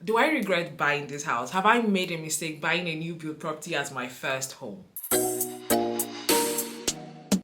Do I regret buying this house? Have I made a mistake buying a new build property as my first home?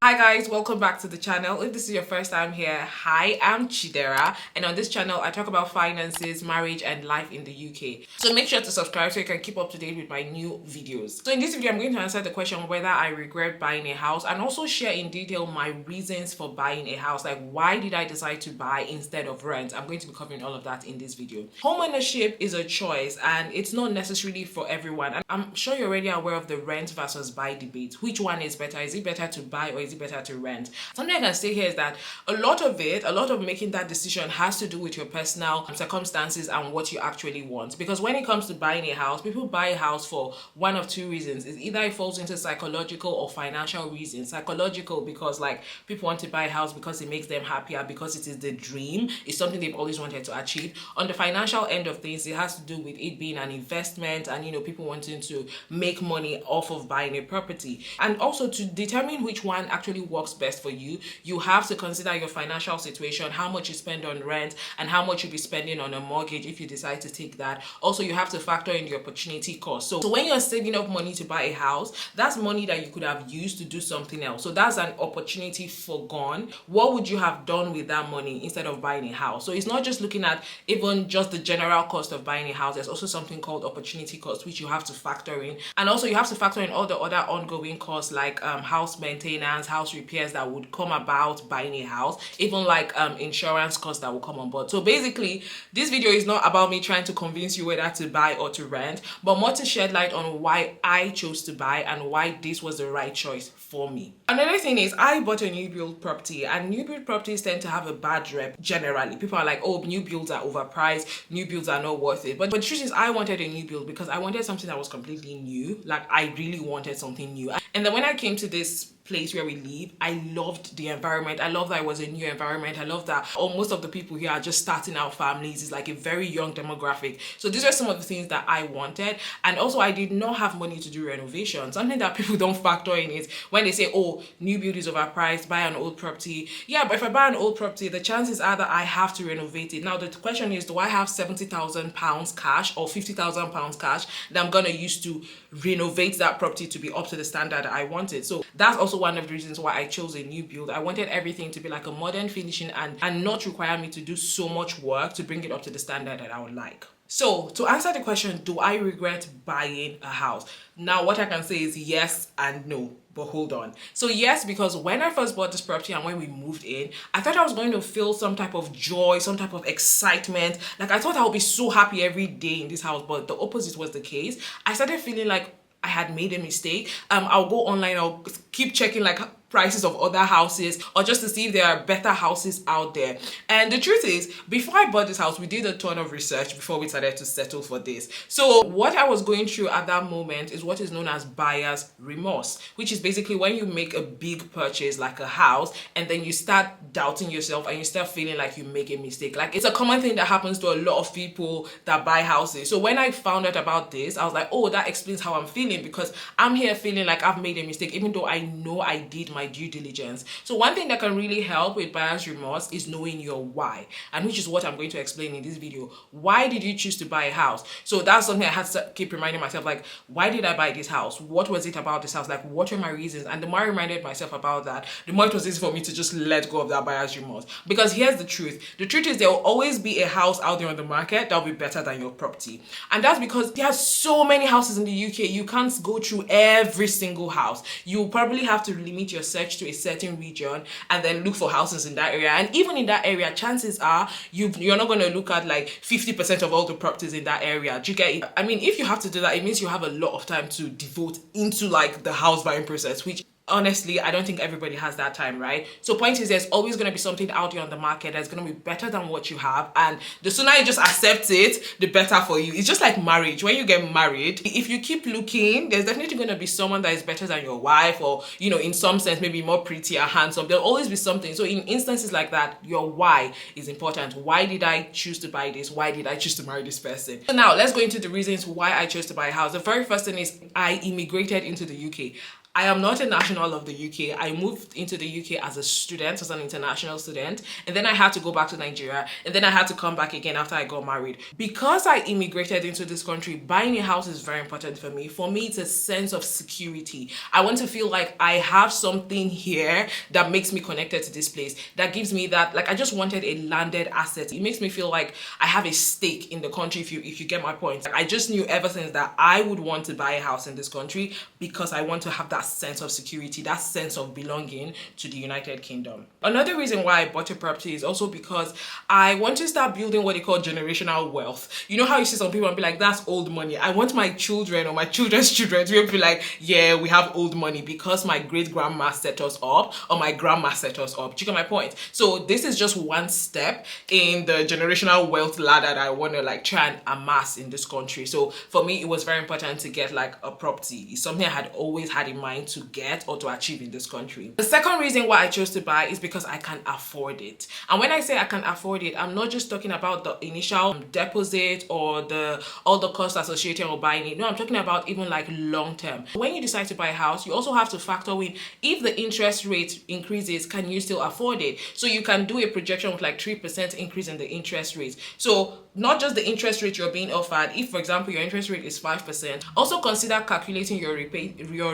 Hi guys, welcome back to the channel. If this is your first time here, hi, I'm Chidera, and on this channel I talk about finances, marriage and life in the UK. So make sure to subscribe so you can keep up to date with my new videos. So in this video I'm going to answer the question whether I regret buying a house and also share in detail my reasons for buying a house, like why did I decide to buy instead of rent. I'm going to be covering all of that in this video. Home ownership is a choice and it's not necessarily for everyone. And I'm sure you're already aware of the rent versus buy debate. Which one is better? Is it better to buy or is it better to rent? Something I can say here is that a lot of making that decision has to do with your personal circumstances and what you actually want. Because when it comes to buying a house, people buy a house for one of two reasons. It's either it falls into psychological or financial reasons. Psychological because like people want to buy a house because it makes them happier, because it is the dream, it's something they've always wanted to achieve. On the financial end of things, it has to do with it being an investment and people wanting to make money off of buying a property. And also, to determine which one actually works best for you, you have to consider your financial situation, how much you spend on rent and how much you'll be spending on a mortgage if you decide to take that. Also, you have to factor in the opportunity cost. So when you're saving up money to buy a house, that's money that you could have used to do something else. So that's an opportunity forgone. What would you have done with that money instead of buying a house? So it's not just looking at even just the general cost of buying a house. There's also something called opportunity cost, which you have to factor in. And also you have to factor in all the other ongoing costs like house maintenance, house repairs that would come about buying a house, even like insurance costs that will come on board. So basically, this video is not about me trying to convince you whether to buy or to rent, but more to shed light on why I chose to buy and why this was the right choice for me. Another thing is, I bought a new build property, and new build properties tend to have a bad rep generally. People are like, oh, new builds are overpriced, new builds are not worth it. But the truth is, I wanted a new build because I wanted something that was completely new. Like, I really wanted something new. And then when I came to this place where we live, I loved the environment. I love that it was a new environment. I love that most of the people here are just starting out families. It's like a very young demographic. So these are some of the things that I wanted. And also, I did not have money to do renovation. Something that people don't factor in is when they say, oh, new build is overpriced, buy an old property. Yeah, but if I buy an old property, the chances are that I have to renovate it. Now the question is, do I have £70,000 cash or £50,000 cash that I'm gonna use to renovate that property to be up to the standard that I wanted? So that's also one of the reasons why I chose a new build. I wanted everything to be like a modern finishing and not require me to do so much work to bring it up to the standard that I would like. So to answer the question, do I regret buying a house? Now what I can say is yes and no. But hold on. So yes, because when I first bought this property and when we moved in, I thought I was going to feel some type of joy, some type of excitement. Like I thought I would be so happy every day in this house, but the opposite was the case. I started feeling like I had made a mistake. I'll go online, I'll keep checking like prices of other houses or just to see if there are better houses out there. And the truth is, before I bought this house, we did a ton of research before we decided to settle for this. So what I was going through at that moment is what is known as buyer's remorse, which is basically when you make a big purchase like a house and then you start doubting yourself and you start feeling like you make a mistake. Like it's a common thing that happens to a lot of people that buy houses. So when I found out about this, I was like, oh, that explains how I'm feeling, because I'm here feeling like I've made a mistake even though I know I did my due diligence. So one thing that can really help with buyer's remorse is knowing your why, and which is what I'm going to explain in this video. Why did you choose to buy a house? So that's something I had to keep reminding myself, like, why did I buy this house? What was it about this house? Like, what were my reasons? And the more I reminded myself about that, the more it was easy for me to just let go of that buyer's remorse. Because here's the truth. The truth is there will always be a house out there on the market that will be better than your property. And that's because there are so many houses in the UK. You can't go through every single house. You probably have to limit your search to a certain region and then look for houses in that area. And even in that area, chances are you're not going to look at like 50% of all the properties in that area. Do you get it? I mean, if you have to do that, it means you have a lot of time to devote into like the house buying process, which honestly, I don't think everybody has that time, right? So point is, there's always going to be something out there on the market that's going to be better than what you have, and the sooner you just accept it, the better for you. It's just like marriage. When you get married, if you keep looking, there's definitely going to be someone that is better than your wife, or in some sense maybe more pretty or handsome. There'll always be something. So in instances like that, your why is important. Why did I choose to buy this? Why did I choose to marry this person? So now let's go into the reasons why I chose to buy a house. The very first thing is I immigrated into the UK. I am not a national of the UK. I moved into the UK as a student, as an international student, and then I had to go back to Nigeria, and then I had to come back again after I got married. Because I immigrated into this country, buying a house is very important for me. For me, it's a sense of security. I want to feel like I have something here that makes me connected to this place, that gives me that, like, I just wanted a landed asset. It makes me feel like I have a stake in the country, if you get my point. I just knew ever since that I would want to buy a house in this country because I want to have that sense of security, that sense of belonging to the United Kingdom. Another reason why I bought a property is also because I want to start building what they call generational wealth. You know how you see some people and be like, that's old money. I want my children or my children's children to be like, yeah, we have old money because my great grandma set us up or my grandma set us up. Do you get my point? So this is just one step in the generational wealth ladder that I want to like try and amass in this country. So for me, it was very important to get like a property. It's something I had always had in mind to get or to achieve in this country. The second reason why I chose to buy is because I can afford it. And when I say I can afford it, I'm not just talking about the initial deposit or all the costs associated with buying it. No, I'm talking about even like long term. When you decide to buy a house, you also have to factor in if the interest rate increases, can you still afford it? So you can do a projection with like 3% increase in the interest rate. So not just the interest rate you're being offered. If, for example, your interest rate is 5%, also consider calculating your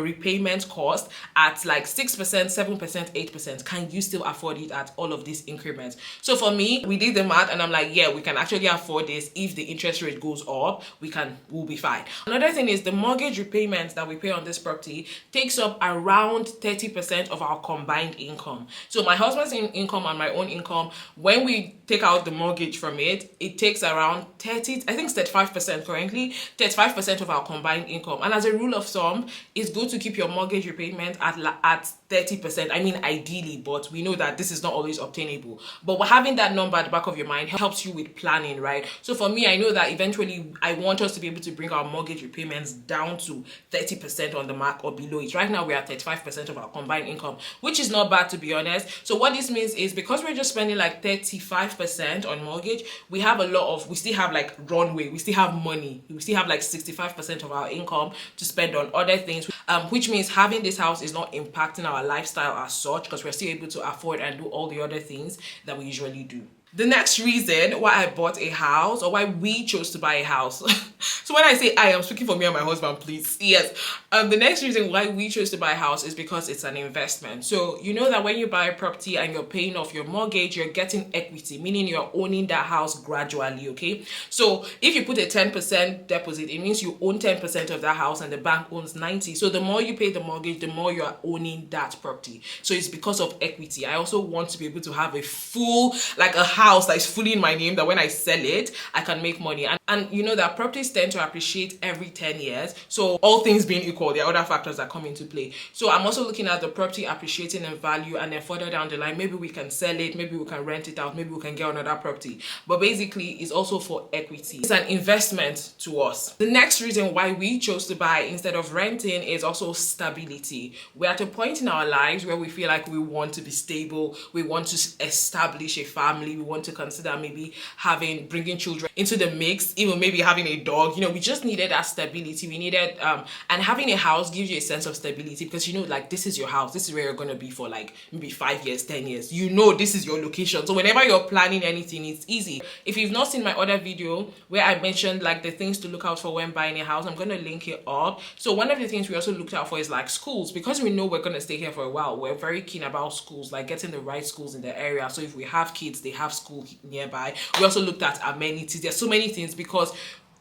repayment cost at like 6%, 7%, 8%. Can you still afford it at all of these increments? So for me, we did the math and I'm like, yeah, we can actually afford this. If the interest rate goes up, we'll be fine. Another thing is the mortgage repayments that we pay on this property takes up around 30% of our combined income. So my husband's income and my own income, when we take out the mortgage from it, it takes around 35% currently, 35% of our combined income. And as a rule of thumb, it's good to keep your mortgage repayment at 30%. I mean, ideally, but we know that this is not always obtainable. But having that number at the back of your mind helps you with planning, right? So for me, I know that eventually I want us to be able to bring our mortgage repayments down to 30% on the mark or below it. Right now, we're at 35% of our combined income, which is not bad, to be honest. So what this means is because we're just spending like 35% on mortgage, we still have like runway, we still have money, we still have like 65% of our income to spend on other things, which means having this house is not impacting our lifestyle as such because we're still able to afford and do all the other things that we usually do. The next reason why I bought a house, or why we chose to buy a house, so when I say I am speaking for me and my husband, please. Yes. The next reason why we chose to buy a house is because it's an investment. So you know that when you buy a property and you're paying off your mortgage, you're getting equity, meaning you're owning that house gradually, okay? So if you put a 10% deposit, it means you own 10% of that house and the bank owns 90. So the more you pay the mortgage, the more you are owning that property. So it's because of equity. I also want to be able to have a full, like a house that is fully in my name, that when I sell it, I can make money. And you know that properties tend to appreciate every 10 years. So all things being equal, there are other factors that come into play. So I'm also looking at the property appreciating in value, and then further down the line, maybe we can sell it, maybe we can rent it out, maybe we can get another property. But basically, it's also for equity. It's an investment to us. The next reason why we chose to buy instead of renting is also stability. We're at a point in our lives where we feel like we want to be stable, we want to establish a family, we want to consider maybe bringing children into the mix, even maybe having a dog. You know, we just needed that stability. We needed and having a house gives you a sense of stability because you know, like, this is your house, this is where you're gonna be for like maybe 5 years, 10 years. You know, this is your location. So whenever you're planning anything, it's easy. If you've not seen my other video where I mentioned like the things to look out for when buying a house, I'm gonna link it up. So one of the things we also looked out for is like schools, because we know we're gonna stay here for a while. We're very keen about schools, like getting the right schools in the area. So if we have kids, they have school nearby. We also looked at amenities. There's so many things because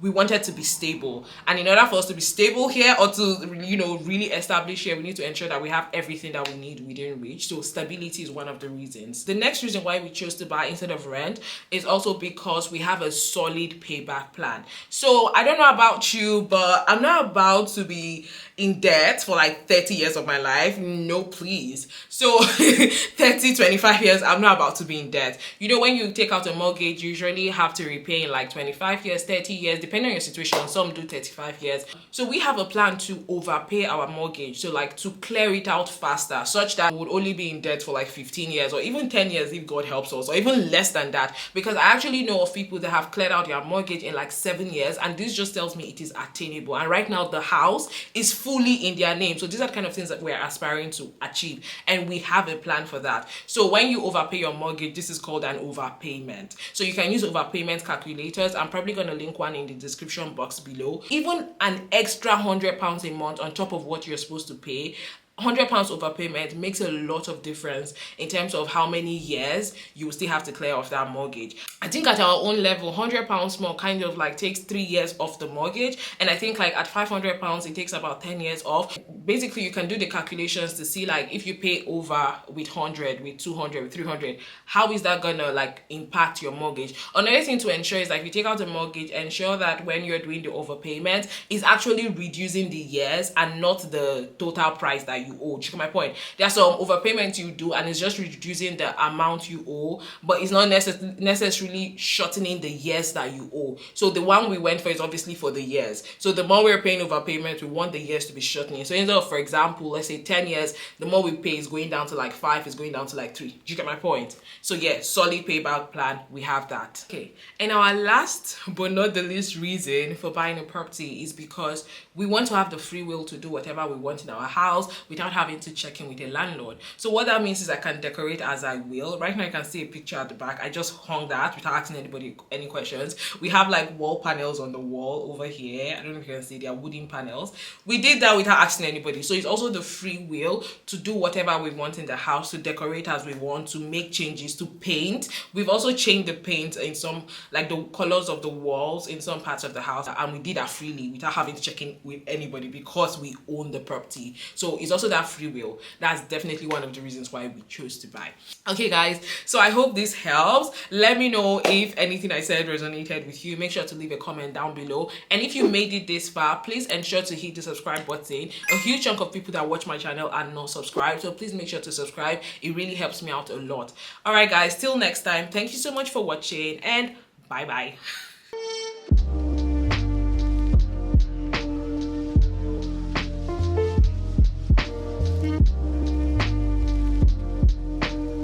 we wanted to be stable, and in order for us to be stable here or to, you know, really establish here, we need to ensure that we have everything that we need within reach. So stability is one of the reasons. The next reason why we chose to buy instead of rent is also because we have a solid payback plan. So I don't know about you, but I'm not about to be in debt for like 30 years of my life. No, please. So 30, 25 years, I'm not about to be in debt. You know, when you take out a mortgage, you usually have to repay in like 25 years, 30 years, depending on your situation, some do 35 years. So we have a plan to overpay our mortgage, so like to clear it out faster, such that we would only be in debt for like 15 years or even 10 years if God helps us, or even less than that, because I actually know of people that have cleared out their mortgage in like 7 years, and this just tells me it is attainable. And right now the house is fully in their name, so these are the kind of things that we're aspiring to achieve, and we have a plan for that. So when you overpay your mortgage, this is called an overpayment. So you can use overpayment calculators. I'm probably going to link one in the description box below. Even an extra £100 a month on top of what you're supposed to pay, £100 overpayment makes a lot of difference in terms of how many years you will still have to clear off that mortgage. I think at our own level, £100 more kind of like takes 3 years off the mortgage, and I think like at £500 it takes about 10 years off. Basically, you can do the calculations to see like if you pay over with 100, with 200, with 300, how is that gonna like impact your mortgage? Another thing to ensure is like if you take out a mortgage, ensure that when you're doing the overpayment, is actually reducing the years and not the total price that you owe. Check my point. There are some overpayments you do and it's just reducing the amount you owe, but it's not necessarily shortening the years that you owe. So the one we went for is obviously for the years. So the more we're paying overpayment, we want the years to be shortening. So instead of, for example, let's say 10 years, the more we pay is going down to like 5, is going down to like 3. Do you get my point? So yeah, solid payback plan, we have that. Okay, and our last but not the least reason for buying a property is because we want to have the free will to do whatever we want in our house without having to check in with a landlord. So what that means is I can decorate as I will. Right now you can see a picture at the back. I just hung that without asking anybody any questions. We have like wall panels on the wall over here. I don't know if you can see, they are wooden panels. We did that without asking anybody. So it's also the free will to do whatever we want in the house, to decorate as we want, to make changes, to paint. We've also changed the paint in some, like the colors of the walls in some parts of the house, and we did that freely without having to check in with anybody because we own the property. So it's also that free will. That's definitely one of the reasons why we chose to buy. Okay guys, so I hope this helps. Let me know if anything I said resonated with you. Make sure to leave a comment down below, and if you made it this far, please ensure to hit the subscribe button. A huge chunk of people that watch my channel are not subscribed, so please make sure to subscribe. It really helps me out a lot. All right guys, till next time, thank you so much for watching, and bye bye.